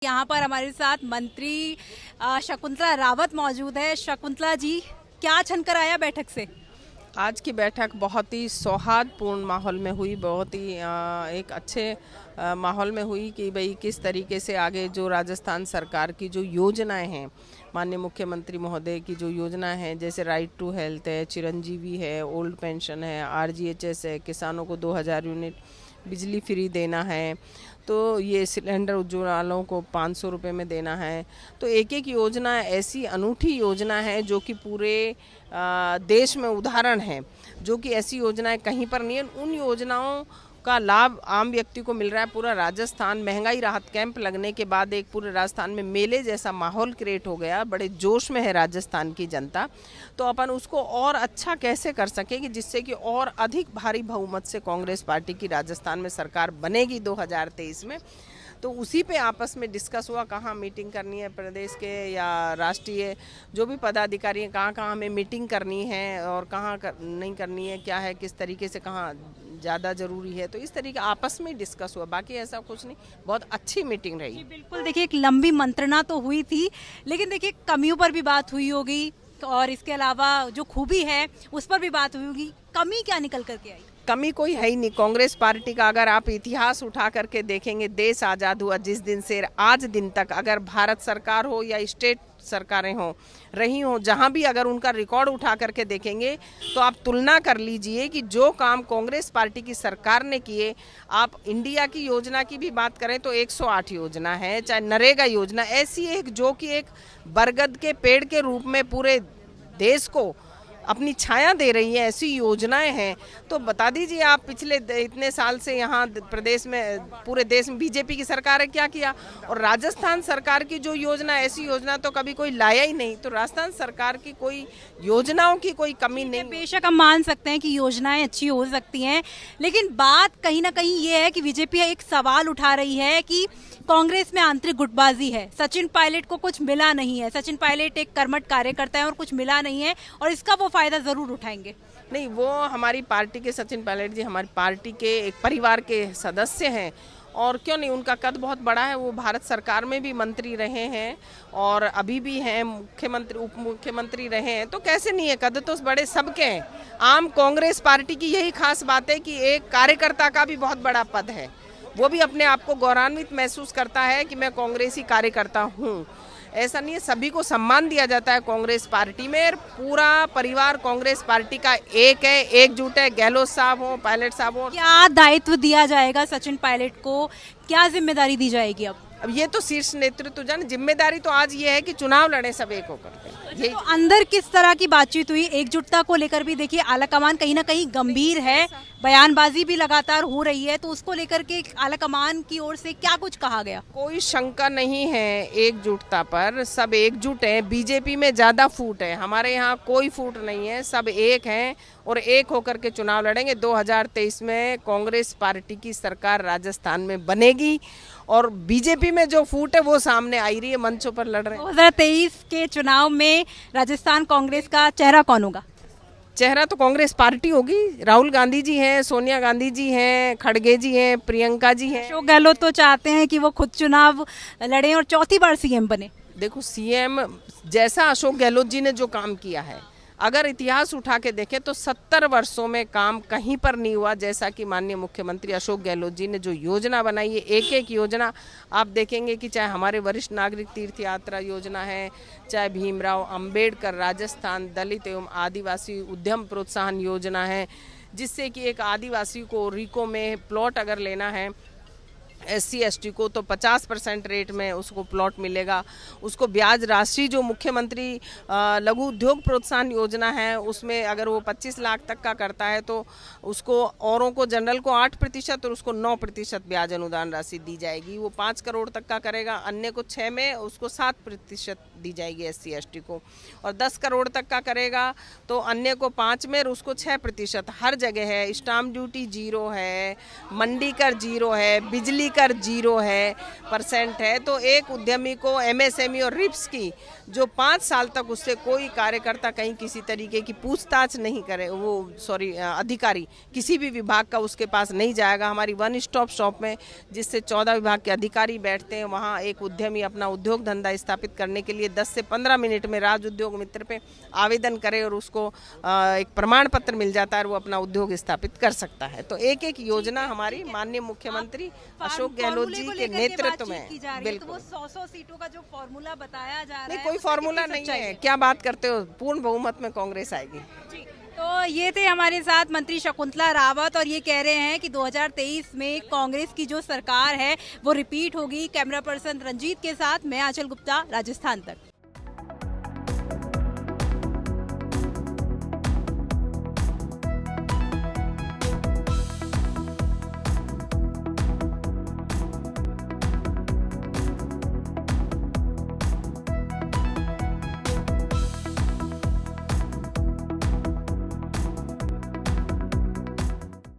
यहाँ पर हमारे साथ मंत्री शकुंतला रावत मौजूद है। शकुंतला जी, क्या छनकर आया बैठक से? आज की बैठक बहुत ही सौहार्दपूर्ण माहौल में हुई, बहुत ही एक अच्छे माहौल में हुई कि भाई किस तरीके से आगे जो राजस्थान सरकार की जो योजनाएं हैं, माननीय मुख्यमंत्री महोदय की जो योजना है, जैसे राइट टू हेल्थ है, चिरंजीवी है, ओल्ड पेंशन है, आरजीएचएस है, किसानों को 2000 यूनिट बिजली फ्री देना है, तो ये सिलेंडर उज्ज्वलों को 500 रुपये में देना है। तो एक एक योजना ऐसी अनूठी योजना है जो कि पूरे देश में उदाहरण है, जो कि ऐसी योजनाएं कहीं पर नहीं है। उन योजनाओं का लाभ आम व्यक्ति को मिल रहा है। पूरा राजस्थान महंगाई राहत कैंप लगने के बाद एक पूरे राजस्थान में मेले जैसा माहौल क्रिएट हो गया, बड़े जोश में है राजस्थान की जनता। तो अपन उसको और अच्छा कैसे कर सकें कि जिससे कि और अधिक भारी बहुमत से कांग्रेस पार्टी की राजस्थान में सरकार बनेगी 2023 में। तो उसी पे आपस में डिस्कस हुआ, कहाँ मीटिंग करनी है प्रदेश के या राष्ट्रीय जो भी पदाधिकारी हैं, कहाँ कहाँ हमें मीटिंग करनी है और कहाँ नहीं करनी है, क्या है, किस तरीके से कहाँ ज़्यादा ज़रूरी है। तो इस तरीके आपस में डिस्कस हुआ, बाकी ऐसा कुछ नहीं। बहुत अच्छी मीटिंग रही। बिल्कुल, देखिए एक लंबी मंत्रणा तो हुई थी, लेकिन देखिए कमियों पर भी बात हुई होगी और इसके अलावा जो खूबी है उस पर भी बात हुई होगी। कमी क्या निकल करके आई? कमी कोई है ही नहीं। कांग्रेस पार्टी का अगर आप इतिहास उठा करके देखेंगे, देश आज़ाद हुआ जिस दिन से आज दिन तक, अगर भारत सरकार हो या स्टेट सरकारें हो रही हो, जहां भी अगर उनका रिकॉर्ड उठा करके देखेंगे तो आप तुलना कर लीजिए कि जो काम कांग्रेस पार्टी की सरकार ने किए। आप इंडिया की योजना की भी बात करें तो 108 योजना है, चाहे नरेगा योजना ऐसी एक जो कि एक बरगद के पेड़ के रूप में पूरे देश को अपनी छाया दे रही है, ऐसी योजनाएं हैं। तो बता दीजिए आप, पिछले इतने साल से यहाँ प्रदेश में, पूरे देश में बीजेपी की सरकार है, क्या किया? और राजस्थान सरकार की जो योजना, ऐसी योजना तो कभी कोई लाया ही नहीं। तो राजस्थान सरकार की कोई योजनाओं की कोई कमी नहीं। बेशक हम मान सकते हैं कि योजनाएं अच्छी हो सकती हैं, लेकिन बात कहीं ना कहीं ये है कि बीजेपी एक सवाल उठा रही है कि कांग्रेस में आंतरिक गुटबाजी है। सचिन पायलट को कुछ मिला नहीं है। सचिन पायलट एक कर्मठ कार्यकर्ता है और कुछ मिला नहीं है, और इसका वो फायदा जरूर उठाएंगे। नहीं, वो हमारी पार्टी के सचिन पायलट जी हमारी पार्टी के एक परिवार के सदस्य हैं, और क्यों नहीं, उनका कद बहुत बड़ा है। वो भारत सरकार में भी मंत्री रहे हैं और अभी भी हैं, मुख्यमंत्री उप मुख्यमंत्री रहे हैं। तो कैसे नहीं है, कद तो बड़े सबके हैं। आम कांग्रेस पार्टी की यही खास बात है कि एक कार्यकर्ता का भी बहुत बड़ा पद है। वो भी अपने आप को गौरवान्वित महसूस करता है कि मैं कांग्रेसी कार्यकर्ता हूँ। ऐसा नहीं है, सभी को सम्मान दिया जाता है कांग्रेस पार्टी में। पूरा परिवार कांग्रेस पार्टी का एक है, एकजुट है। गहलोत साहब हो, पायलट साहब हो। क्या दायित्व दिया जाएगा सचिन पायलट को? क्या जिम्मेदारी दी जाएगी? अब ये तो शीर्ष नेतृत्व जाने। जिम्मेदारी तो आज ये है कि चुनाव लड़े सब एक होकर के। तो अंदर किस तरह की बातचीत हुई? एकजुटता को लेकर भी देखिए आलाकमान कहीं ना कहीं गंभीर है, बयानबाजी भी लगातार हो रही है, तो उसको लेकर के आलाकमान की ओर से क्या कुछ कहा गया? कोई शंका नहीं है एकजुटता पर, सब एकजुट है। बीजेपी में ज्यादा फूट है, हमारे यहाँ कोई फूट नहीं है, सब एक हैं और एक होकर के चुनाव लड़ेंगे। 2023 में कांग्रेस पार्टी की सरकार राजस्थान में बनेगी, और बीजेपी में जो फूट है वो सामने आई रही है, मंचों पर लड़ रहे हैं। 2023 के चुनाव में राजस्थान कांग्रेस का चेहरा कौन होगा? चेहरा तो कांग्रेस पार्टी होगी। राहुल गांधी जी हैं, सोनिया गांधी जी हैं, खड़गे जी हैं, प्रियंका जी हैं। अशोक गहलोत तो चाहते हैं कि वो खुद चुनाव लड़ें और चौथी बार सीएम बने। देखो, सीएम जैसा अशोक गहलोत जी ने जो काम किया है, अगर इतिहास उठा के देखें तो 70 वर्षों में काम कहीं पर नहीं हुआ जैसा कि माननीय मुख्यमंत्री अशोक गहलोत जी ने जो योजना बनाई है। एक एक योजना आप देखेंगे कि चाहे हमारे वरिष्ठ नागरिक तीर्थ यात्रा योजना है, चाहे भीमराव अंबेडकर राजस्थान दलित एवं आदिवासी उद्यम प्रोत्साहन योजना है, जिससे कि एक आदिवासी को रिको में प्लॉट अगर लेना है, SC ST को, तो 50% रेट में उसको प्लॉट मिलेगा। उसको ब्याज राशि जो मुख्यमंत्री लघु उद्योग प्रोत्साहन योजना है, उसमें अगर वो 25 लाख तक का करता है तो उसको, औरों को जनरल को 8% और उसको 9% ब्याज अनुदान राशि दी जाएगी। वो 5 करोड़ तक का करेगा, अन्य को 6 में उसको 7% दी जाएगी SC ST को। और 10 करोड़ तक का करेगा तो अन्य को 5 में और उसको 6%। हर जगह है। स्टाम्प ड्यूटी 0 है, मंडी कर 0 है, बिजली कर 0% है। तो एक उद्यमी को एमएसएमई और रिप्स की जो 5 साल तक उससे कोई कार्यकर्ता कहीं किसी तरीके की पूछताछ नहीं करे, अधिकारी किसी भी विभाग का उसके पास नहीं जाएगा। हमारी वन स्टॉप शॉप में जिससे 14 विभाग के अधिकारी बैठते हैं, वहाँ एक उद्यमी अपना उद्योग धंधा स्थापित करने के लिए 10 से 15 मिनट में राज्य उद्योग मित्र पे आवेदन करे और उसको एक प्रमाण पत्र मिल जाता है और वो अपना उद्योग स्थापित कर सकता है। तो एक एक योजना हमारी माननीय मुख्यमंत्री अशोक गहलोत जी के नेतृत्व में बिल्कुल, तो वो 100 सीटों का जो फॉर्मूला बताया जा रहा है, नहीं, कोई फॉर्मूला नहीं है। क्या बात करते हो, पूर्ण बहुमत में कांग्रेस आएगी। तो ये थे हमारे साथ मंत्री शकुंतला रावत और ये कह रहे हैं कि 2023 में कांग्रेस की जो सरकार है वो रिपीट होगी। कैमरा पर्सन रंजीत के साथ मैं आंचल गुप्ता, राजस्थान तक।